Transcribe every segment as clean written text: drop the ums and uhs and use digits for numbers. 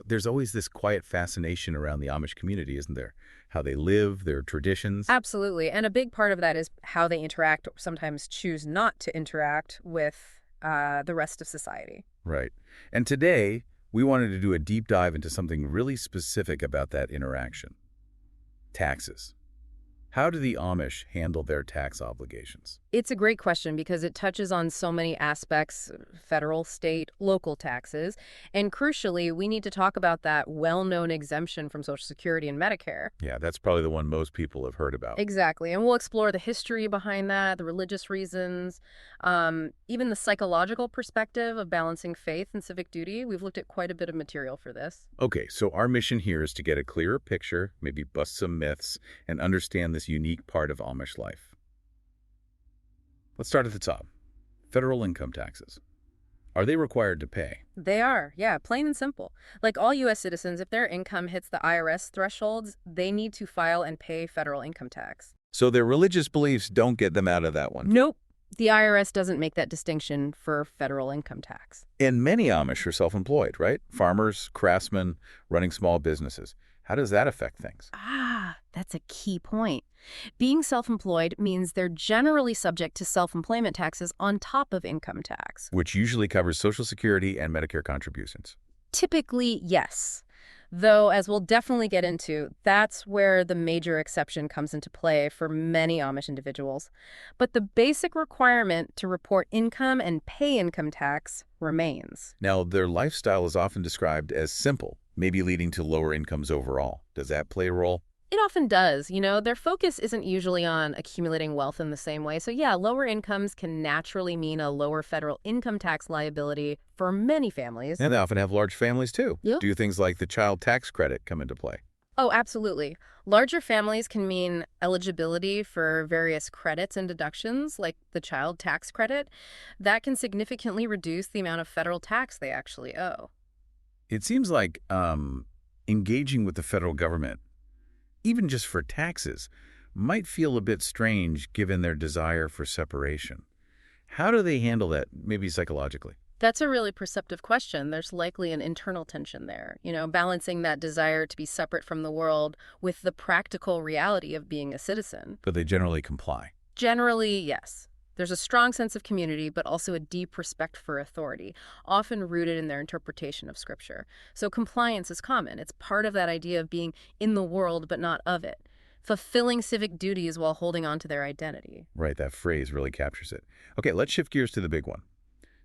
There's always this quiet fascination around the Amish community, isn't there? How they live, their traditions. Absolutely. And a big part of that is how they interact, or sometimes choose not to interact with the rest of society. Right. And today, we wanted to do a deep dive into something really specific about that interaction. Taxes. How do the Amish handle their tax obligations? It's a great question because it touches on so many aspects, federal, state, local taxes. And crucially, we need to talk about that well-known exemption from Social Security and Medicare. Yeah, that's probably the one most people have heard about. Exactly. And we'll explore the history behind that, the religious reasons, even the psychological perspective of balancing faith and civic duty. We've looked at quite a bit of material for this. Okay, so our mission here is to get a clearer picture, maybe bust some myths, and understand this unique part of Amish life. Let's start at the top. Federal income taxes. Are they required to pay? They are, yeah, plain and simple. Like all U.S. citizens, if their income hits the IRS thresholds, they need to file and pay federal income tax. So their religious beliefs don't get them out of that one. Nope. The IRS doesn't make that distinction for federal income tax. And many Amish are self-employed, right? Farmers, craftsmen, running small businesses. How does that affect things? That's a key point. Being self-employed means they're generally subject to self-employment taxes on top of income tax. Which usually covers Social Security and Medicare contributions. Typically, yes. Though, as we'll definitely get into, that's where the major exception comes into play for many Amish individuals. But the basic requirement to report income and pay income tax remains. Now, their lifestyle is often described as simple, maybe leading to lower incomes overall. Does that play a role? It often does. Their focus isn't usually on accumulating wealth in the same way. So yeah, lower incomes can naturally mean a lower federal income tax liability for many families. And they often have large families, too. Yeah. Do things like the child tax credit come into play? Oh, absolutely. Larger families can mean eligibility for various credits and deductions, like the child tax credit. That can significantly reduce the amount of federal tax they actually owe. It seems like engaging with the federal government, even just for taxes, might feel a bit strange given their desire for separation. How do they handle that, maybe psychologically? That's a really perceptive question. There's likely an internal tension there, balancing that desire to be separate from the world with the practical reality of being a citizen. But they generally comply. Generally, yes. There's a strong sense of community, but also a deep respect for authority, often rooted in their interpretation of Scripture. So compliance is common. It's part of that idea of being in the world, but not of it, fulfilling civic duties while holding on to their identity. Right, that phrase really captures it. Okay, let's shift gears to the big one.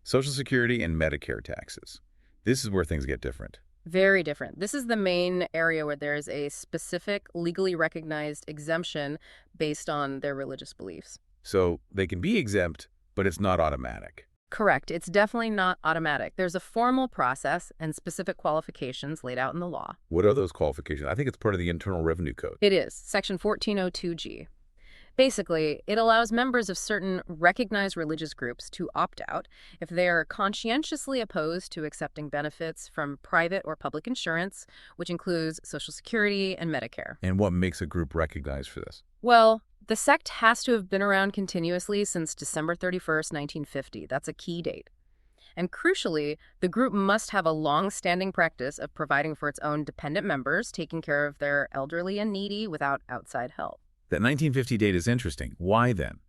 Social Security and Medicare taxes. This is where things get different. Very different. This is the main area where there is a specific, legally recognized exemption based on their religious beliefs. So they can be exempt, but it's not automatic. Correct. It's definitely not automatic. There's a formal process and specific qualifications laid out in the law. What are those qualifications? I think it's part of the Internal Revenue Code. It is, Section 1402G. Basically, it allows members of certain recognized religious groups to opt out if they are conscientiously opposed to accepting benefits from private or public insurance, which includes Social Security and Medicare. And what makes a group recognized for this? Well, the sect has to have been around continuously since December 31st, 1950. That's a key date. And crucially, the group must have a long-standing practice of providing for its own dependent members, taking care of their elderly and needy without outside help. That 1950 date is interesting. Why then?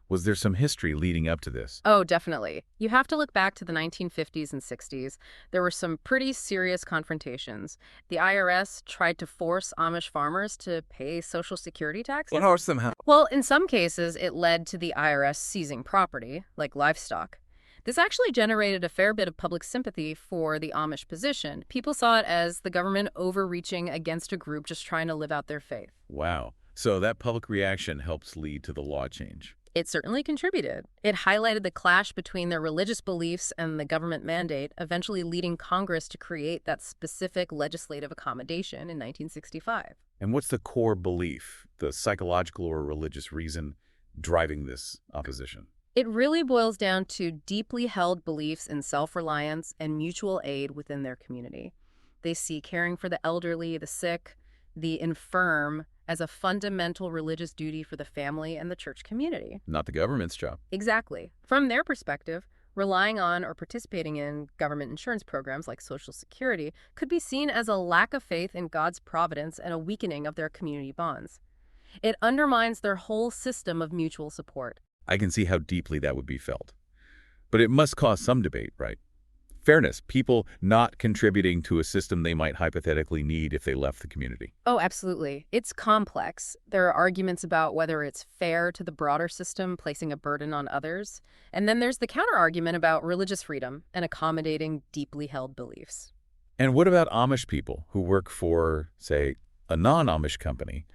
Was there some history leading up to this? Oh, definitely. You have to look back to the 1950s and 60s. There were some pretty serious confrontations. The IRS tried to force Amish farmers to pay Social Security taxes. Force them how? Well, in some cases, it led to the IRS seizing property, like livestock. This actually generated a fair bit of public sympathy for the Amish position. People saw it as the government overreaching against a group just trying to live out their faith. Wow. So that public reaction helps lead to the law change. It certainly contributed. It highlighted the clash between their religious beliefs and the government mandate, eventually leading Congress to create that specific legislative accommodation in 1965. And what's the core belief, the psychological or religious reason driving this opposition? It really boils down to deeply held beliefs in self-reliance and mutual aid within their community. They see caring for the elderly, the sick, the infirm as a fundamental religious duty for the family and the church community. Not the government's job. Exactly. From their perspective, Relying on or participating in government insurance programs like Social Security could be seen as a lack of faith in God's providence and a weakening of their community bonds. It undermines their whole system of mutual support. I can see how deeply that would be felt. But it must cause some debate, right? Fairness, people not contributing to a system they might hypothetically need if they left the community. Oh, absolutely. It's complex. There are arguments about whether it's fair to the broader system, placing a burden on others. And then there's the counterargument about religious freedom and accommodating deeply held beliefs. And what about Amish people who work for, say, a non-Amish company?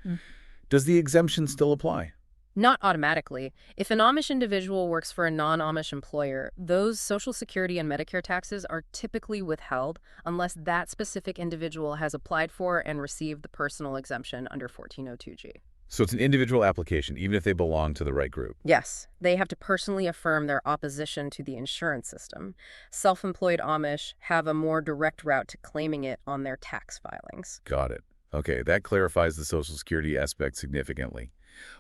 Does the exemption still apply? Not automatically. If an Amish individual works for a non-Amish employer, those Social Security and Medicare taxes are typically withheld unless that specific individual has applied for and received the personal exemption under 1402G. So it's an individual application, even if they belong to the right group. Yes, they have to personally affirm their opposition to the insurance system. Self-employed Amish have a more direct route to claiming it on their tax filings. Got it. Okay, that clarifies the Social Security aspect significantly.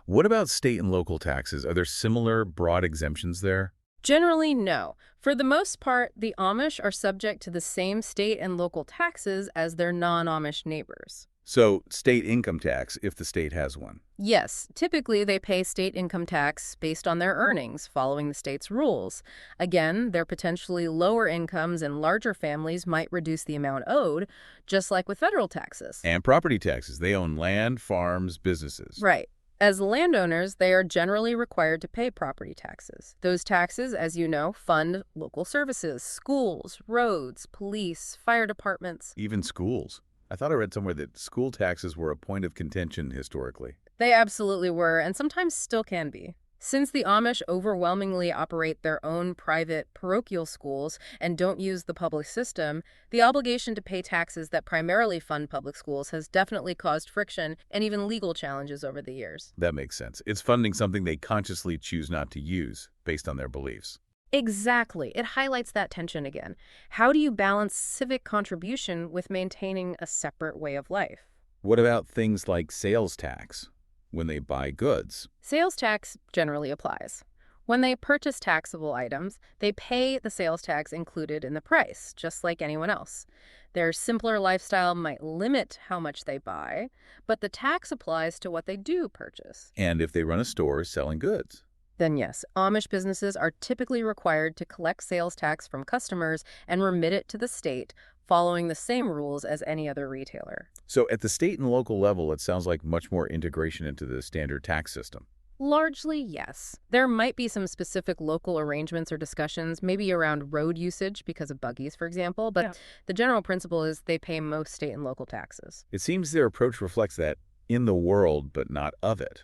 What about state and local taxes? Are there similar broad exemptions there? Generally, no. For the most part, the Amish are subject to the same state and local taxes as their non-Amish neighbors. So, state income tax, if the state has one. Yes, typically they pay state income tax based on their earnings, following the state's rules. Again, their potentially lower incomes and larger families might reduce the amount owed, just like with federal taxes. And property taxes. They own land, farms, businesses. Right. As landowners, they are generally required to pay property taxes. Those taxes, as you know, fund local services, schools, roads, police, fire departments. Even schools. I thought I read somewhere that school taxes were a point of contention historically. They absolutely were, and sometimes still can be. Since the Amish overwhelmingly operate their own private parochial schools and don't use the public system, the obligation to pay taxes that primarily fund public schools has definitely caused friction and even legal challenges over the years. That makes sense. It's funding something they consciously choose not to use based on their beliefs. Exactly. It highlights that tension again. How do you balance civic contribution with maintaining a separate way of life? What about things like sales tax when they buy goods? Sales tax generally applies. When they purchase taxable items, they pay the sales tax included in the price, just like anyone else. Their simpler lifestyle might limit how much they buy, but the tax applies to what they do purchase. And if they run a store selling goods? Then yes, Amish businesses are typically required to collect sales tax from customers and remit it to the state, following the same rules as any other retailer. So at the state and local level, it sounds like much more integration into the standard tax system. Largely, yes. There might be some specific local arrangements or discussions, maybe around road usage because of buggies, for example, but the general principle is they pay most state and local taxes. It seems their approach reflects that in the world, but not of it.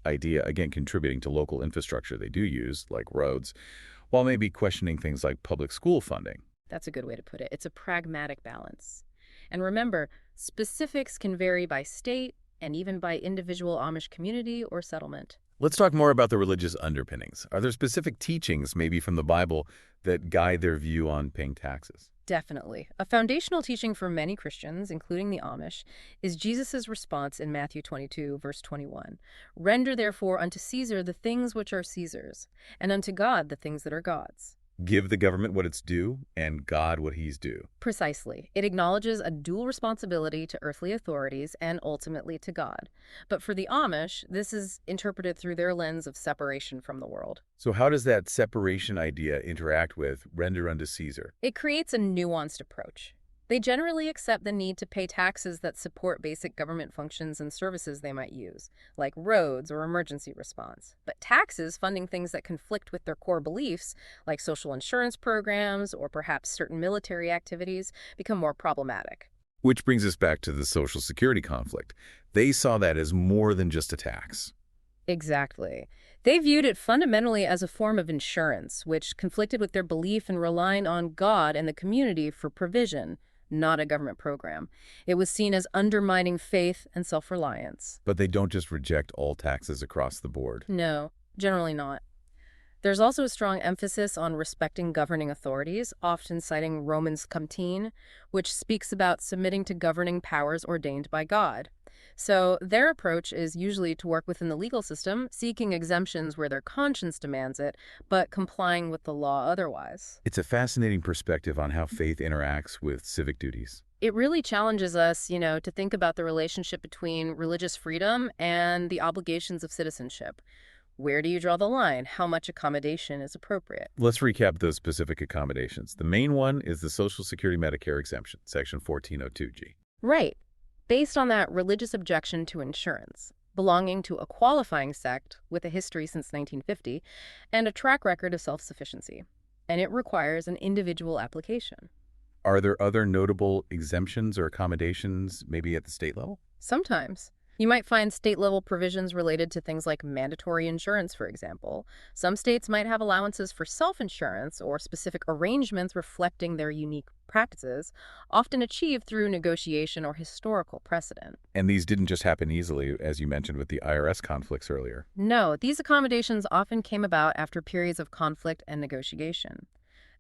Idea, again, contributing to local infrastructure they do use, like roads, while maybe questioning things like public school funding. That's a good way to put it. It's a pragmatic balance. And remember, specifics can vary by state and even by individual Amish community or settlement. Let's talk more about the religious underpinnings. Are there specific teachings, maybe from the Bible, that guide their view on paying taxes? Definitely. A foundational teaching for many Christians, including the Amish, is Jesus' response in Matthew 22, verse 21. Render therefore unto Caesar the things which are Caesar's, and unto God the things that are God's. Give the government what it's due, and God what he's due. Precisely. It acknowledges a dual responsibility to earthly authorities and ultimately to God. But for the Amish, this is interpreted through their lens of separation from the world. So how does that separation idea interact with render unto Caesar? It creates a nuanced approach. They generally accept the need to pay taxes that support basic government functions and services they might use, like roads or emergency response. But taxes funding things that conflict with their core beliefs, like social insurance programs or perhaps certain military activities, become more problematic. Which brings us back to the Social Security conflict. They saw that as more than just a tax. Exactly. They viewed it fundamentally as a form of insurance, which conflicted with their belief in relying on God and the community for provision, not a government program. It was seen as undermining faith and self-reliance. But they don't just reject all taxes across the board. No, generally not. There's also a strong emphasis on respecting governing authorities, often citing Romans Comtine, which speaks about submitting to governing powers ordained by God. So their approach is usually to work within the legal system, seeking exemptions where their conscience demands it, but complying with the law otherwise. It's a fascinating perspective on how faith interacts with civic duties. It really challenges us, to think about the relationship between religious freedom and the obligations of citizenship. Where do you draw the line? How much accommodation is appropriate? Let's recap those specific accommodations. The main one is the Social Security Medicare exemption, Section 1402G. Right. Based on that religious objection to insurance, belonging to a qualifying sect with a history since 1950 and a track record of self-sufficiency. And it requires an individual application. Are there other notable exemptions or accommodations, maybe at the state level? Sometimes. You might find state-level provisions related to things like mandatory insurance, for example. Some states might have allowances for self-insurance or specific arrangements reflecting their unique practices, often achieved through negotiation or historical precedent. And these didn't just happen easily, as you mentioned with the IRS conflicts earlier. No, these accommodations often came about after periods of conflict and negotiation.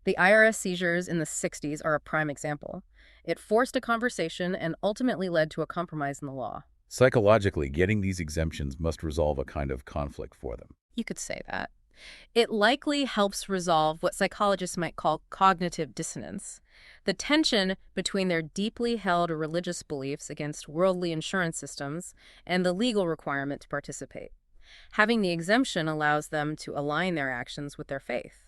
The IRS seizures in the 60s are a prime example. It forced a conversation and ultimately led to a compromise in the law. Psychologically, getting these exemptions must resolve a kind of conflict for them. You could say that. It likely helps resolve what psychologists might call cognitive dissonance, the tension between their deeply held religious beliefs against worldly insurance systems and the legal requirement to participate. Having the exemption allows them to align their actions with their faith.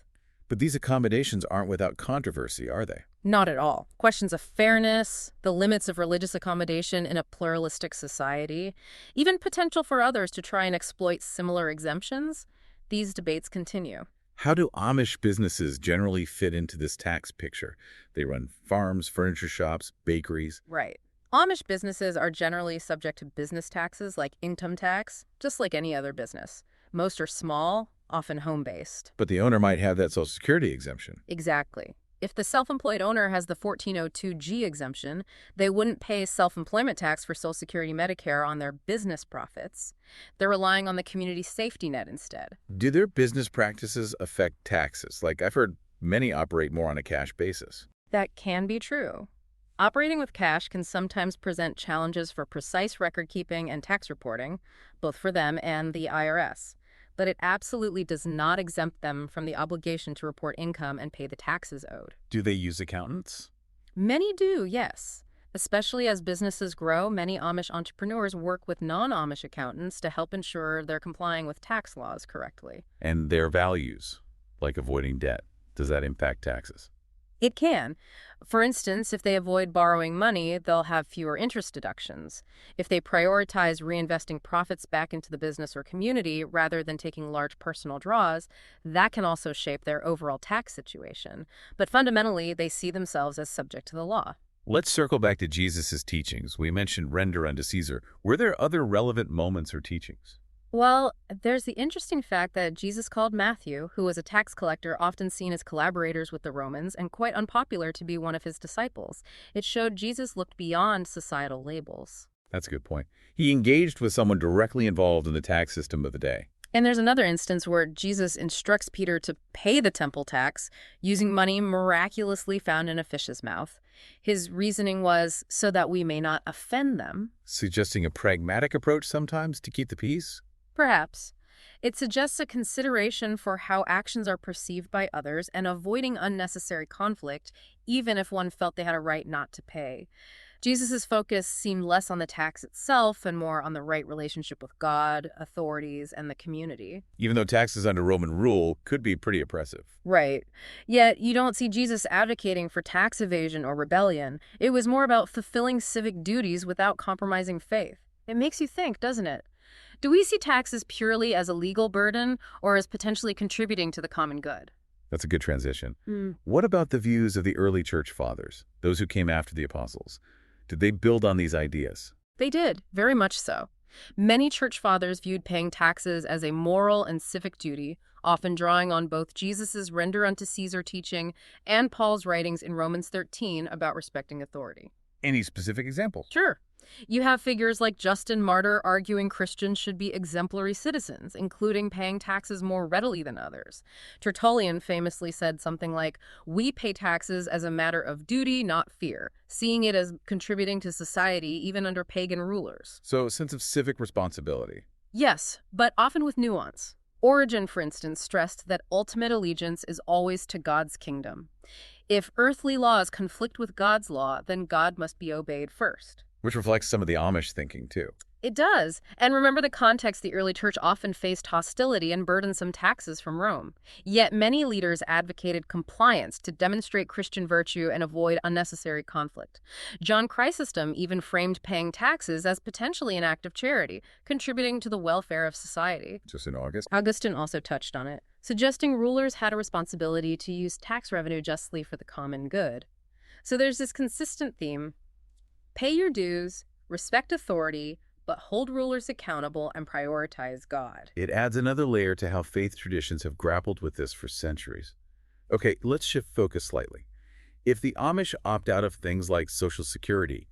But these accommodations aren't without controversy, are they? Not at all. Questions of fairness, the limits of religious accommodation in a pluralistic society, even potential for others to try and exploit similar exemptions, these debates continue. How do Amish businesses generally fit into this tax picture? They run farms, furniture shops, bakeries. Right. Amish businesses are generally subject to business taxes like income tax, just like any other business. Most are small, often home-based. But the owner might have that Social Security exemption. Exactly. If the self-employed owner has the 1402G exemption, they wouldn't pay self-employment tax for Social Security Medicare on their business profits. They're relying on the community safety net instead. Do their business practices affect taxes? Like, I've heard many operate more on a cash basis. That can be true. Operating with cash can sometimes present challenges for precise record-keeping and tax reporting, both for them and the IRS. But it absolutely does not exempt them from the obligation to report income and pay the taxes owed. Do they use accountants? Many do, yes. Especially as businesses grow, many Amish entrepreneurs work with non-Amish accountants to help ensure they're complying with tax laws correctly. And their values, like avoiding debt, does that impact taxes? It can. For instance, if they avoid borrowing money, they'll have fewer interest deductions. If they prioritize reinvesting profits back into the business or community rather than taking large personal draws, that can also shape their overall tax situation. But fundamentally, they see themselves as subject to the law. Let's circle back to Jesus' teachings. We mentioned render unto Caesar. Were there other relevant moments or teachings? Well, there's the interesting fact that Jesus called Matthew, who was a tax collector often seen as collaborators with the Romans and quite unpopular to be one of his disciples. It showed Jesus looked beyond societal labels. That's a good point. He engaged with someone directly involved in the tax system of the day. And there's another instance where Jesus instructs Peter to pay the temple tax using money miraculously found in a fish's mouth. His reasoning was so that we may not offend them. Suggesting a pragmatic approach sometimes to keep the peace? Perhaps. It suggests a consideration for how actions are perceived by others and avoiding unnecessary conflict, even if one felt they had a right not to pay. Jesus' focus seemed less on the tax itself and more on the right relationship with God, authorities, and the community. Even though taxes under Roman rule could be pretty oppressive. Right. Yet you don't see Jesus advocating for tax evasion or rebellion. It was more about fulfilling civic duties without compromising faith. It makes you think, doesn't it? Do we see taxes purely as a legal burden or as potentially contributing to the common good? That's a good transition. What about the views of the early church fathers, those who came after the apostles? Did they build on these ideas? They did, very much so. Many church fathers viewed paying taxes as a moral and civic duty, often drawing on both Jesus' render unto Caesar teaching and Paul's writings in Romans 13 about respecting authority. Any specific examples? Sure. You have figures like Justin Martyr arguing Christians should be exemplary citizens, including paying taxes more readily than others. Tertullian famously said something like, "We pay taxes as a matter of duty, not fear, seeing it as contributing to society even under pagan rulers." So a sense of civic responsibility. Yes, but often with nuance. Origen, for instance, stressed that ultimate allegiance is always to God's kingdom. If earthly laws conflict with God's law, then God must be obeyed first. Which reflects some of the Amish thinking, too. It does. And remember the context, the early church often faced hostility and burdensome taxes from Rome. Yet many leaders advocated compliance to demonstrate Christian virtue and avoid unnecessary conflict. John Chrysostom even framed paying taxes as potentially an act of charity, contributing to the welfare of society. Just in August. Augustine also touched on it, suggesting rulers had a responsibility to use tax revenue justly for the common good. So there's this consistent theme: pay your dues, respect authority, but hold rulers accountable and prioritize God. It adds another layer to how faith traditions have grappled with this for centuries. Okay, let's shift focus slightly. If the Amish opt out of things like Social Security,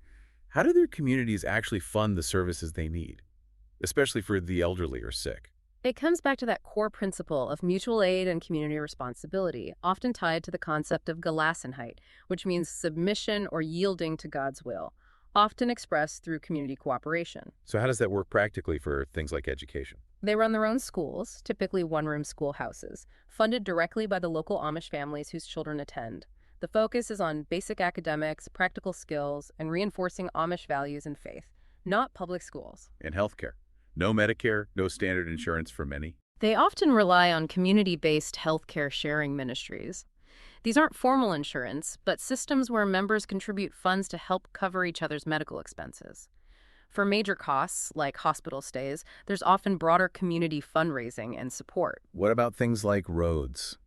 how do their communities actually fund the services they need, especially for the elderly or sick? It comes back to that core principle of mutual aid and community responsibility, often tied to the concept of Gelassenheit, which means submission or yielding to God's will, often expressed through community cooperation. So how does that work practically for things like education? They run their own schools, typically one-room schoolhouses, funded directly by the local Amish families whose children attend. The focus is on basic academics, practical skills, and reinforcing Amish values and faith, not public schools. And healthcare. No Medicare, no standard insurance for many. They often rely on community-based healthcare sharing ministries. These aren't formal insurance, but systems where members contribute funds to help cover each other's medical expenses. For major costs, like hospital stays, there's often broader community fundraising and support. What about things like roads?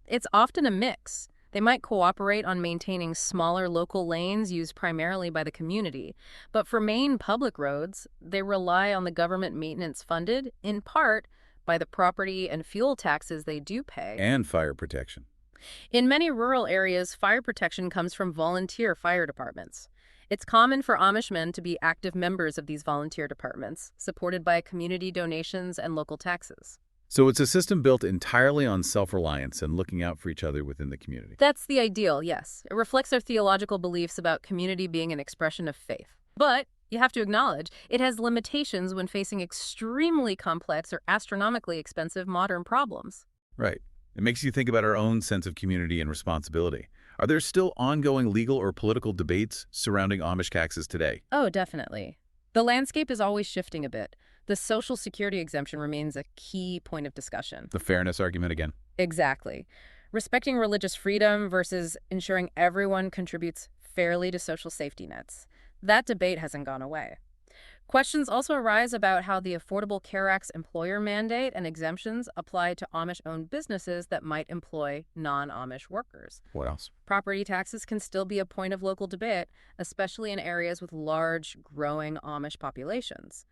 It's often a mix. They might cooperate on maintaining smaller local lanes used primarily by the community, but for main public roads, they rely on the government maintenance funded, in part, by the property and fuel taxes they do pay. And fire protection. In many rural areas, fire protection comes from volunteer fire departments. It's common for Amish men to be active members of these volunteer departments, supported by community donations and local taxes. So it's a system built entirely on self-reliance and looking out for each other within the community. That's the ideal, yes. It reflects our theological beliefs about community being an expression of faith. But you have to acknowledge it has limitations when facing extremely complex or astronomically expensive modern problems. Right. It makes you think about our own sense of community and responsibility. Are there still ongoing legal or political debates surrounding Amish taxes today? Oh, definitely. The landscape is always shifting a bit. The Social Security exemption remains a key point of discussion. The fairness argument again. Exactly. Respecting religious freedom versus ensuring everyone contributes fairly to social safety nets. That debate hasn't gone away. Questions also arise about how the Affordable Care Act's employer mandate and exemptions apply to Amish-owned businesses that might employ non-Amish workers. What else? Property taxes can still be a point of local debate, especially in areas with large, growing Amish populations.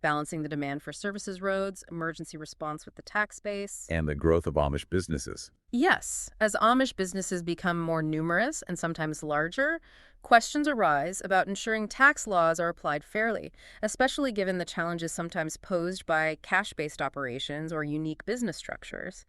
Balancing the demand for services roads, emergency response with the tax base. And the growth of Amish businesses. Yes, as Amish businesses become more numerous and sometimes larger, questions arise about ensuring tax laws are applied fairly, especially given the challenges sometimes posed by cash-based operations or unique business structures.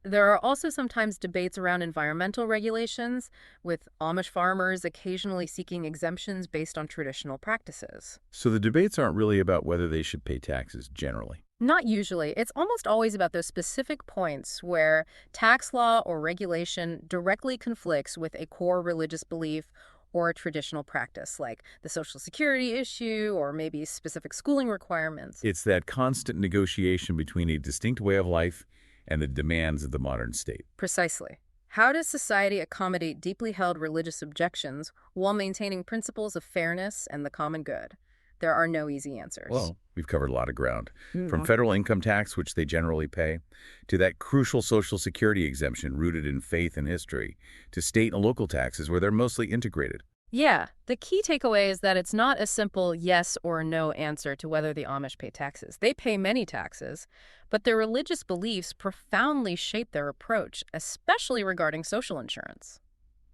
There are also sometimes debates around environmental regulations, with Amish farmers occasionally seeking exemptions based on traditional practices. So the debates aren't really about whether they should pay taxes generally. Not usually. It's almost always about those specific points where tax law or regulation directly conflicts with a core religious belief or a traditional practice, like the Social Security issue or maybe specific schooling requirements. It's that constant negotiation between a distinct way of life and the demands of the modern state. Precisely. How does society accommodate deeply held religious objections while maintaining principles of fairness and the common good? There are no easy answers. Well, we've covered a lot of ground. From federal income tax, which they generally pay, to that crucial Social Security exemption rooted in faith and history, to state and local taxes where they're mostly integrated. Yeah, the key takeaway is that it's not a simple yes or no answer to whether the Amish pay taxes. They pay many taxes, but their religious beliefs profoundly shape their approach, especially regarding social insurance.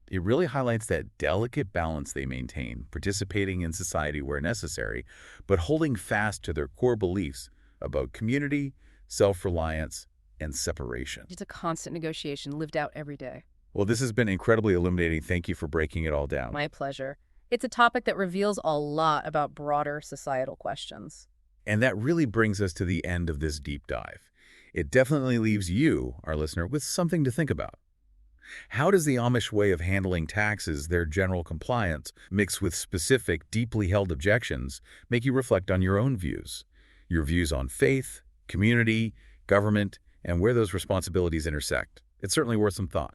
It really highlights that delicate balance they maintain, participating in society where necessary, but holding fast to their core beliefs about community, self-reliance, and separation. It's a constant negotiation lived out every day. Well, this has been incredibly illuminating. Thank you for breaking it all down. My pleasure. It's a topic that reveals a lot about broader societal questions. And that really brings us to the end of this deep dive. It definitely leaves you, our listener, with something to think about. How does the Amish way of handling taxes, their general compliance, mixed with specific, deeply held objections, make you reflect on your own views? Your views on faith, community, government, and where those responsibilities intersect. It's certainly worth some thought.